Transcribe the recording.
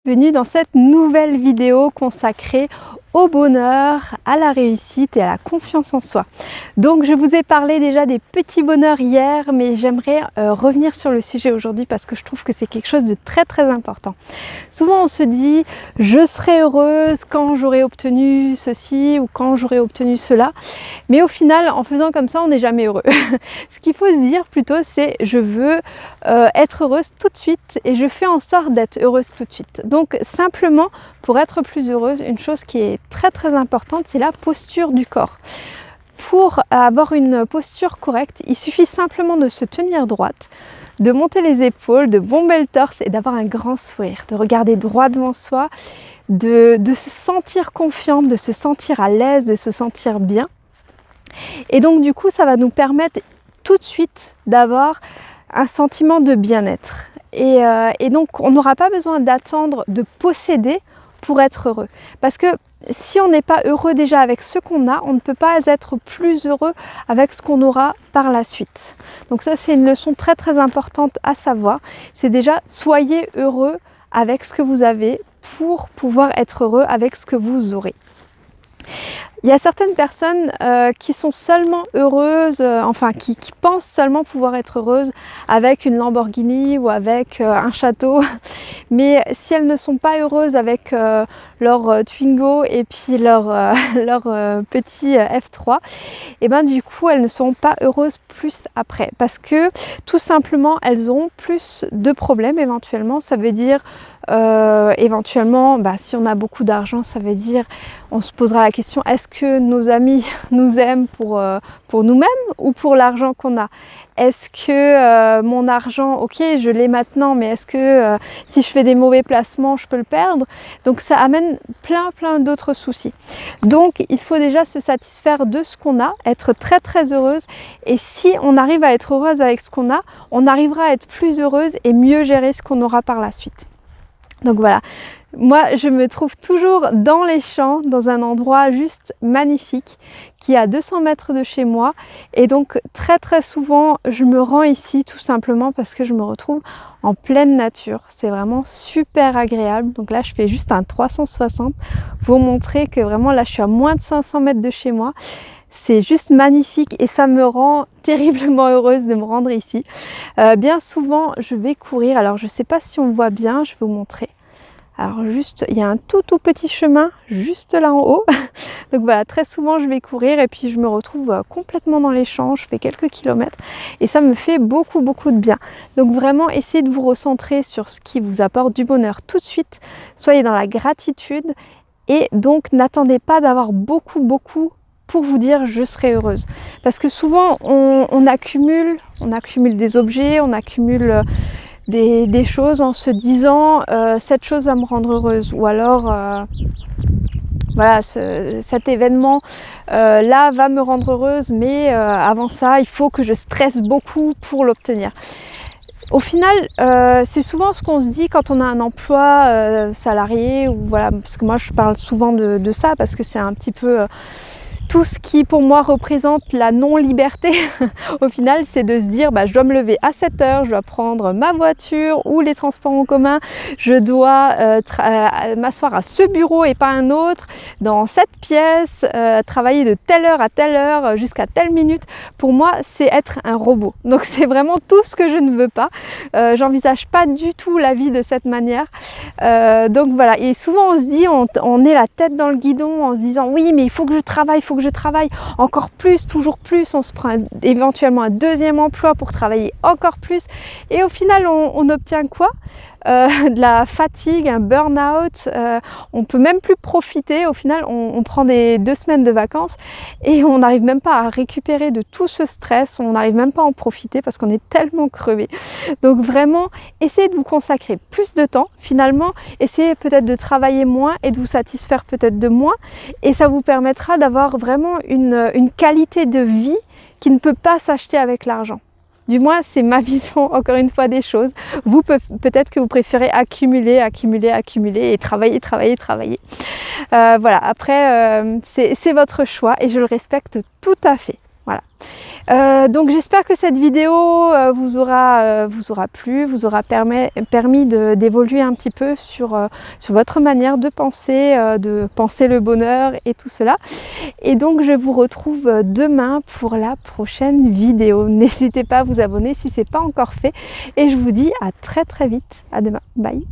Bienvenue dans cette nouvelle vidéo consacrée au bonheur, à la réussite et à la confiance en soi. Donc je vous ai parlé déjà des petits bonheurs hier, mais j'aimerais revenir sur le sujet aujourd'hui parce que je trouve que c'est quelque chose de très important. Souvent on se dit je serai heureuse quand j'aurai obtenu ceci ou quand j'aurai obtenu cela, mais au final en faisant comme ça on n'est jamais heureux. Ce qu'il faut se dire plutôt c'est je veux être heureuse tout de suite et je fais en sorte d'être heureuse tout de suite. Donc simplement pour être plus heureuse, une chose qui est très importante, c'est la posture du corps. Pour avoir une posture correcte, il suffit simplement de se tenir droite, de monter les épaules, de bomber le torse et d'avoir un grand sourire, de regarder droit devant soi, de se sentir confiante, de se sentir à l'aise, de se sentir bien. Et donc du coup, ça va nous permettre tout de suite d'avoir un sentiment de bien-être. Et donc on n'aura pas besoin d'attendre de posséder pour être heureux. Parce que si on n'est pas heureux déjà avec ce qu'on a, on ne peut pas être plus heureux avec ce qu'on aura par la suite. Donc ça c'est une leçon très importante à savoir. C'est déjà soyez heureux avec ce que vous avez pour pouvoir être heureux avec ce que vous aurez. Il y a certaines personnes qui sont seulement heureuses, qui pensent seulement pouvoir être heureuses avec une Lamborghini ou avec un château. Mais si elles ne sont pas heureuses avec leur Twingo et puis leur petit F3, et ben du coup elles ne seront pas heureuses plus après. Parce que tout simplement elles auront plus de problèmes éventuellement. Ça veut dire éventuellement, si on a beaucoup d'argent, ça veut dire, on se posera la question, est-ce que nos amis nous aiment pour nous-mêmes ou pour l'argent qu'on a? Est-ce que mon argent, ok, je l'ai maintenant, mais est-ce que si je fais des mauvais placements, je peux le perdre? Donc ça amène plein d'autres soucis. Donc il faut déjà se satisfaire de ce qu'on a, être très heureuse. Et si on arrive à être heureuse avec ce qu'on a, on arrivera à être plus heureuse et mieux gérer ce qu'on aura par la suite. Donc voilà, moi je me trouve toujours dans les champs, dans un endroit juste magnifique qui est à 200 mètres de chez moi, et donc très souvent je me rends ici tout simplement parce que je me retrouve en pleine nature. C'est vraiment super agréable. Donc là je fais juste un 360 pour montrer que vraiment là je suis à moins de 500 mètres de chez moi. C'est juste magnifique et ça me rend terriblement heureuse de me rendre ici. Bien souvent je vais courir, alors je ne sais pas si on voit bien, je vais vous montrer. Alors juste, il y a un tout petit chemin juste là en haut. Donc voilà, très souvent je vais courir et puis je me retrouve complètement dans les champs, je fais quelques kilomètres et ça me fait beaucoup de bien. Donc vraiment essayez de vous recentrer sur ce qui vous apporte du bonheur tout de suite. Soyez dans la gratitude et donc n'attendez pas d'avoir beaucoup pour vous dire je serai heureuse. Parce que souvent on accumule des objets, on accumule des choses en se disant cette chose va me rendre heureuse, ou alors voilà, cet événement là va me rendre heureuse, mais avant ça il faut que je stresse beaucoup pour l'obtenir. Au final, c'est souvent ce qu'on se dit quand on a un emploi salarié, ou voilà, parce que moi je parle souvent de ça parce que c'est un petit peu tout ce qui pour moi représente la non-liberté. Au final c'est de se dire je dois me lever à 7 heures, je dois prendre ma voiture ou les transports en commun, je dois m'asseoir à ce bureau et pas un autre, dans cette pièce, travailler de telle heure à telle heure jusqu'à telle minute. Pour moi c'est être un robot, donc c'est vraiment tout ce que je ne veux pas. J'envisage pas du tout la vie de cette manière. Donc voilà, et souvent on se dit, on est la tête dans le guidon en se disant oui mais il faut que je travaille, encore plus, toujours plus, on se prend éventuellement un deuxième emploi pour travailler encore plus, et au final on obtient quoi? De la fatigue, un burn-out, on peut même plus profiter. Au final on prend 2 semaines de vacances et on n'arrive même pas à récupérer de tout ce stress, on n'arrive même pas à en profiter parce qu'on est tellement crevé. Donc vraiment essayez de vous consacrer plus de temps, finalement essayez peut-être de travailler moins et de vous satisfaire peut-être de moins, et ça vous permettra d'avoir vraiment une qualité de vie qui ne peut pas s'acheter avec l'argent. Du moins, c'est ma vision, encore une fois, des choses. Vous, peut-être que vous préférez accumuler et travailler. Voilà, après, c'est votre choix et je le respecte tout à fait. Voilà. Donc j'espère que cette vidéo vous aura plu, vous aura permis d'évoluer un petit peu sur votre manière de penser le bonheur et tout cela. Et donc je vous retrouve demain pour la prochaine vidéo. N'hésitez pas à vous abonner si ce n'est pas encore fait. Et je vous dis à très très vite. À demain. Bye.